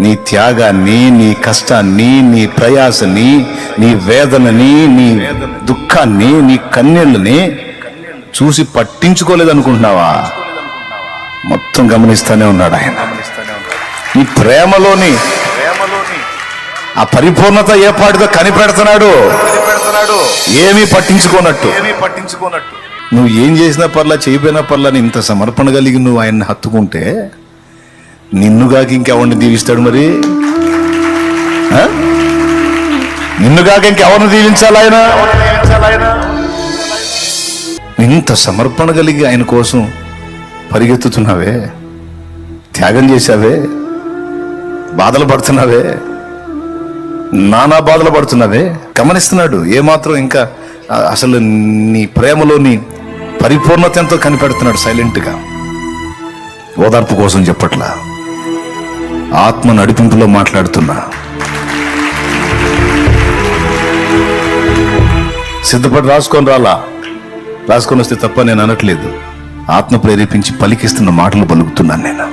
నీ త్యాగాన్ని, నీ కష్టాన్ని, నీ ప్రయాసని, నీ వేదనని, నీ దుఃఖాన్ని, నీ కన్నీళ్ళని చూసి పట్టించుకోలేదనుకుంటున్నావా? మొత్తం గమనిస్తూనే ఉన్నాడు ఆయన. నీ ప్రేమలోని ఆ పరిపూర్ణత ఏ పాటితో కనిపెడుతున్నాడు. ఏమీ పట్టించుకోనట్టు. నువ్వు ఏం చేసినా పర్లా, చేయపోయినా పర్లా, ఇంత సమర్పణ కలిగి నువ్వు ఆయన్ని హత్తుకుంటే నిన్నుగాక ఇంకెవరిని దీవిస్తాడు? మరి నిన్నుగాక ఇంకెవరిని దీవించాలి ఆయన? ఇంత సమర్పణ కలిగి ఆయన కోసం పరిగెత్తుతున్నావే, త్యాగం చేశావే, బాధలు పడుతున్నావే, నానా బాధలు పడుతున్నావే. గమనిస్తున్నాడు ఏమాత్రం ఇంకా అసలు నీ ప్రేమలోని పరిపూర్ణత ఎంతో కనిపెడుతున్నాడు. సైలెంట్గా ఓదార్పు కోసం చెప్పట్లా, ఆత్మ నడిపింపులో మాట్లాడుతున్నా. సిద్ధపడి రాసుకొని రాసుకొని వస్తే తప్ప నేను అనట్లేదు. ఆత్మ ప్రేరేపించి పలికిస్తున్న మాటలు పలుకుతున్నాను నేను.